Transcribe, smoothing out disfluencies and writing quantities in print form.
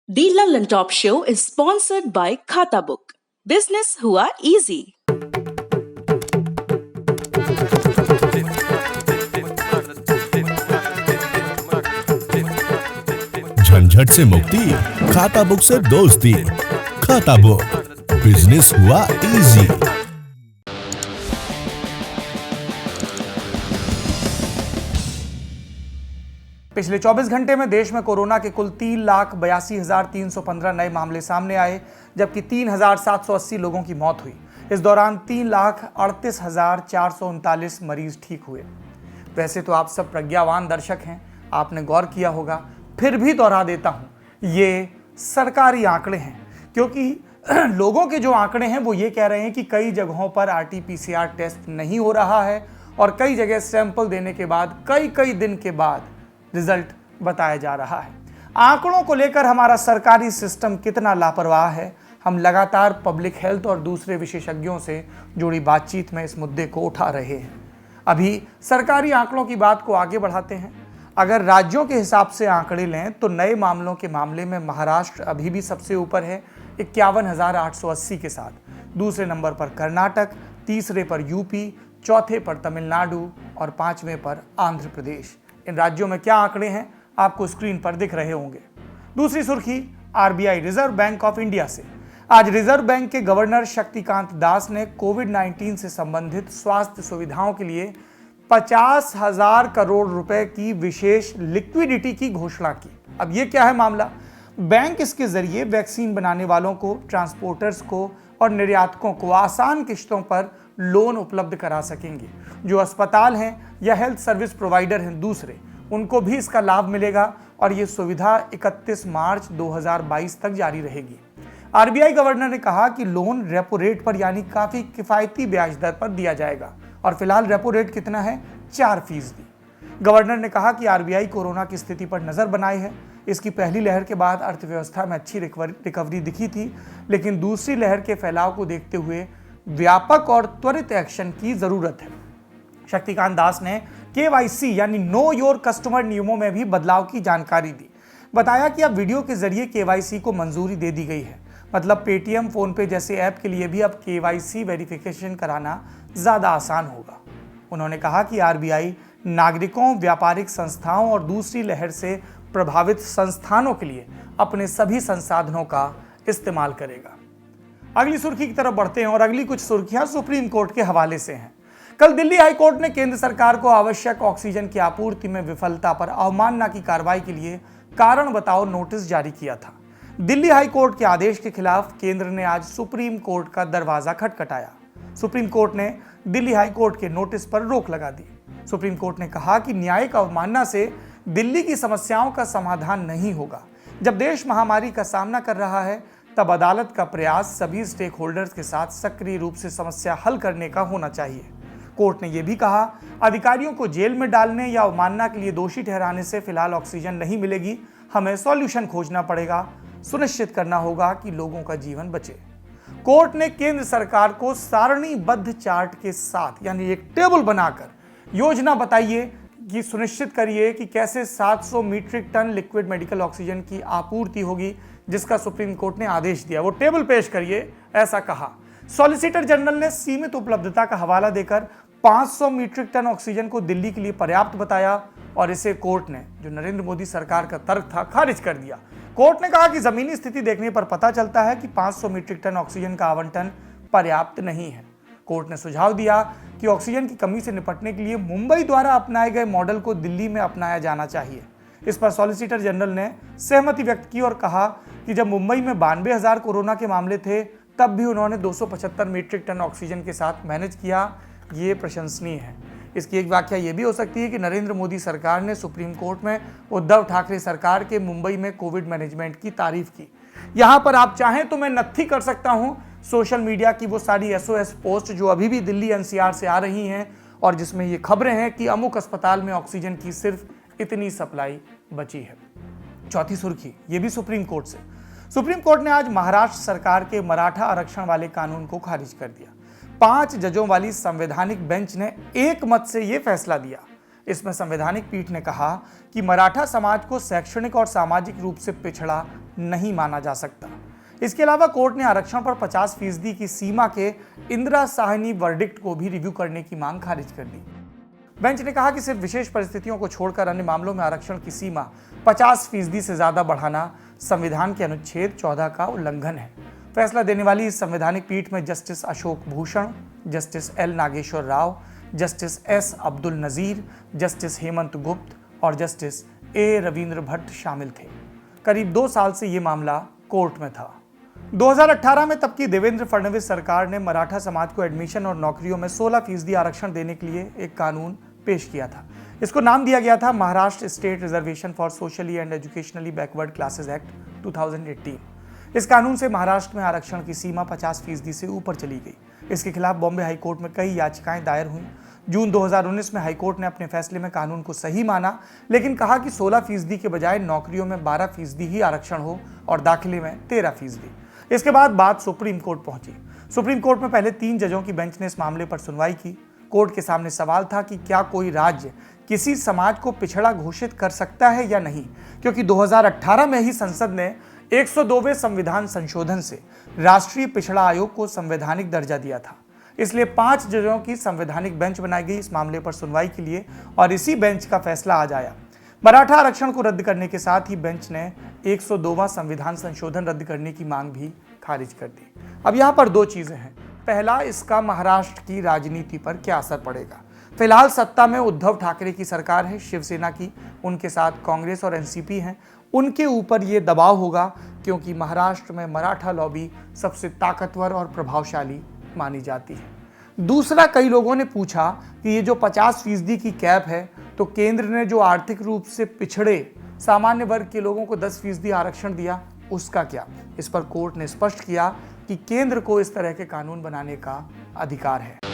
The London Top Show is sponsored by Khata Book. Business हुआ easy. झंझट से मुक्ति, खाता बुक से दोस्ती। खाता बुक, बिजनेस हुआ इजी। पिछले 24 घंटे में देश में कोरोना के कुल 3,82,315 नए मामले सामने आए, जबकि 3,780 लोगों की मौत हुई। इस दौरान 3,38,439 मरीज ठीक हुए। वैसे तो आप सब प्रज्ञावान दर्शक हैं, आपने गौर किया होगा, फिर भी दोहरा देता हूं, ये सरकारी आंकड़े हैं, क्योंकि लोगों के जो आंकड़े हैं वो ये कह रहे हैं कि कई जगहों पर RT-PCR टेस्ट नहीं हो रहा है और कई जगह सैंपल देने के बाद कई दिन के बाद रिजल्ट बताया जा रहा है। आंकड़ों को लेकर हमारा सरकारी सिस्टम कितना लापरवाह है, हम लगातार पब्लिक हेल्थ और दूसरे विशेषज्ञों से जुड़ी बातचीत में इस मुद्दे को उठा रहे हैं। अभी सरकारी आंकड़ों की बात को आगे बढ़ाते हैं। अगर राज्यों के हिसाब से आंकड़े लें तो नए मामलों के मामले में महाराष्ट्र अभी भी सबसे ऊपर है 51,880 के साथ। दूसरे नंबर पर कर्नाटक, तीसरे पर यूपी, चौथे पर तमिलनाडु और पांचवें पर आंध्र प्रदेश। इन राज्यों में क्या आंकड़े हैं आपको स्क्रीन पर दिख रहे होंगे। दूसरी सुर्खी RBI reserve bank of India से। आज रिजर्व बैंक के गवर्नर शक्तिकांत दास ने कोविड-19 से संबंधित स्वास्थ्य सुविधाओं के लिए 50,000 करोड़ रुपए की विशेष लिक्विडिटी की घोषणा की। अब ये क्या है मामला? बैंक इसके जरिए वैक्सीन बनाने वालों को, ट्रांसपोर्टर्स को और निर्यातकों को आसान किश्तों पर लोन उपलब्ध करा सकेंगे। जो अस्पताल हैं या हेल्थ सर्विस प्रोवाइडर हैं दूसरे, उनको भी इसका लाभ मिलेगा और ये सुविधा 31 मार्च 2022 तक जारी रहेगी। RBI गवर्नर ने कहा कि लोन रेपो रेट पर यानी काफी किफायती ब्याज दर पर दिया जाएगा और फिलहाल रेपो रेट कितना है? 4%। गवर्नर ने कहा कि RBI कोरोना की स्थिति पर नजर बनाए है। इसकी पहली लहर के बाद अर्थव्यवस्था में अच्छी रिकवरी दिखी थी, लेकिन दूसरी लहर के फैलाव को देखते हुए व्यापक और त्वरित एक्शन की जरूरत है। शक्तिकांत दास ने KYC यानी नो योर कस्टमर नियमों में भी बदलाव की जानकारी दी। बताया कि अब वीडियो के जरिए KYC को मंजूरी दे दी गई है, मतलब पेटीएम, फोन पे जैसे ऐप के लिए भी अब KYC वेरिफिकेशन कराना ज्यादा आसान होगा। उन्होंने कहा कि RBI नागरिकों, व्यापारिक संस्थाओं और दूसरी लहर से प्रभावित संस्थानों के लिए अपने सभी संसाधनों का इस्तेमाल करेगा। अगली सुर्खी की तरफ बढ़ते हैं और अगली कुछ सुर्खियां सुप्रीम कोर्ट के हवाले से हैं। कल दिल्ली हाई कोर्ट ने केंद्र सरकार को आवश्यक ऑक्सीजन की आपूर्ति में विफलता पर अवमानना की कार्रवाई के लिए कारण बताओ नोटिस जारी किया था। दिल्ली हाई कोर्ट के आदेश के खिलाफ केंद्र ने आज सुप्रीम कोर्ट का दरवाजा खटखटाया। सुप्रीम कोर्ट ने दिल्ली हाई कोर्ट के नोटिस पर रोक लगा दी। सुप्रीम कोर्ट ने कहा कि न्यायिक अवमानना से दिल्ली की समस्याओं का समाधान नहीं होगा। जब देश महामारी का सामना कर रहा है, तब अदालत का प्रयास सभी स्टेक होल्डर्स के साथ सक्रिय रूप से समस्या हल करने का होना चाहिए। कोर्ट ने यह भी कहा, अधिकारियों को जेल में डालने या अवमानना के लिए दोषी ठहराने से फिलहाल ऑक्सीजन नहीं मिलेगी। हमें सॉल्यूशन खोजना पड़ेगा, सुनिश्चित करना होगा कि लोगों का जीवन बचे। कोर्ट ने केंद्र सरकार को सारणीबद्ध चार्ट के साथ यानी एक टेबल बनाकर योजना बताइए कि सुनिश्चित करिए कि कैसे 700 metric ton liquid medical oxygen की आपूर्ति होगी, जिसका सुप्रीम कोर्ट ने आदेश दिया। वो टेबल पेश करिए, ऐसा कहा। सॉलिसिटर जनरल ने सीमित उपलब्धता का हवाला देकर 500 मीट्रिक टन ऑक्सीजन को दिल्ली के लिए पर्याप्त बताया और इसे कोर्ट ने, जो नरेंद्र मोदी सरकार का तर्क था, खारिज कर दिया। कोर्ट ने कहा कि जमीनी स्थिति देखने पर पता चलता है कि 500 मीट्रिक टन ऑक्सीजन का आवंटन पर्याप्त नहीं है। कोर्ट ने सुझाव दिया कि ऑक्सीजन की कमी से निपटने के लिए मुंबई द्वारा अपनाए गए मॉडल को दिल्ली में अपनाया जाना चाहिए। इस पर सॉलिसिटर जनरल ने सहमति व्यक्त की और कहा कि जब मुंबई में 92,000 कोरोना के मामले थे, तब भी उन्होंने 275 मीट्रिक टन ऑक्सीजन के साथ मैनेज किया। ये प्रशंसनीय है। इसकी एक व्याख्या ये भी हो सकती है कि नरेंद्र मोदी सरकार ने सुप्रीम कोर्ट में उद्धव ठाकरे सरकार के मुंबई में कोविड मैनेजमेंट की तारीफ की। यहां पर आप चाहें तो मैं नत्थी कर सकता हूं सोशल मीडिया की वो सारी SOS पोस्ट जो अभी भी दिल्ली NCR से आ रही हैं और जिसमें ये खबरें हैं कि अमुक अस्पताल में ऑक्सीजन की सिर्फ इतनी सप्लाई बची है। चौथी सुर्खी ये भी सुप्रीम कोर्ट से। सुप्रीम कोर्ट ने आज महाराष्ट्र सरकार के मराठा आरक्षण वाले कानून को खारिज कर दिया। 5 जजों वाली संवैधानिक बेंच ने एक मत से यह फैसला दिया। इसमें संवैधानिक पीठ ने कहा कि मराठा समाज को शैक्षणिक और सामाजिक रूप से पिछड़ा नहीं माना जा सकता। इसके अलावा कोर्ट ने आरक्षण पर 50% की सीमा के इंदिरा साहनी वर्डिक्ट को भी रिव्यू करने की मांग खारिज कर दी। बेंच ने कहा कि सिर्फ विशेष परिस्थितियों को छोड़कर अन्य मामलों में आरक्षण की सीमा 50% से ज्यादा बढ़ाना संविधान के अनुच्छेद 14 का उल्लंघन है। फैसला देने वाली इस संवैधानिक पीठ में justice Ashok Bhushan, justice L Nageswara Rao, justice S Abdul Nazeer, justice Hemant Gupta और जस्टिस ए रविंद्र भट्ट शामिल थे। करीब 2 साल से ये मामला कोर्ट में था। 2018 में तब की देवेंद्र फडणवीस सरकार ने मराठा समाज को एडमिशन और नौकरियों में 16% आरक्षण देने के लिए एक कानून पेश किया था। इसको नाम दिया गया था Maharashtra state reservation for socially and educationally backward classes act 2018। इस कानून से महाराष्ट्र में आरक्षण की सीमा 50% से ऊपर चली गई। इसके खिलाफ बॉम्बे हाईकोर्ट में कई याचिकाएं दायर हुई। जून 2019 में हाईकोर्ट ने अपने फैसले में कानून को सही माना, लेकिन कहा कि 16% के बजाय नौकरियों में 12% ही आरक्षण हो और दाखिले में 13%। इसके बाद बात सुप्रीम कोर्ट पहुंची। सुप्रीम कोर्ट में पहले 3 जजों की बेंच ने इस मामले पर सुनवाई की। कोर्ट के सामने सवाल था कि क्या कोई राज्य किसी समाज को पिछड़ा घोषित कर सकता है या नहीं, क्योंकि 2018 में ही संसद ने 102वें संविधान संशोधन से राष्ट्रीय पिछड़ा आयोग को संवैधानिक दर्जा दिया था। इसलिए 5 जजों की संवैधानिक बेंच बनाई गई इस मामले पर सुनवाई के लिए, और इसी बेंच का फैसला आज आया। मराठा आरक्षण को रद्द करने के साथ ही बेंच ने 102वां संविधान संशोधन रद्द करने की मांग भी खारिज कर दी। अब यहाँ पर 2 चीजें हैं। पहला, इसका महाराष्ट्र की राजनीति पर क्या असर पड़ेगा। फिलहाल सत्ता में उद्धव ठाकरे की सरकार है, शिवसेना की, उनके साथ कांग्रेस और एनसीपी हैं। उनके ऊपर ये दबाव होगा क्योंकि महाराष्ट्र में मराठा लॉबी सबसे ताकतवर और प्रभावशाली मानी जाती है। दूसरा, कई लोगों ने पूछा कि ये जो 50% की कैप है, तो केंद्र ने जो आर्थिक रूप से पिछड़े सामान्य वर्ग के लोगों को 10% आरक्षण दिया, उसका क्या। इस पर कोर्ट ने स्पष्ट किया कि केंद्र को इस तरह के कानून बनाने का अधिकार है।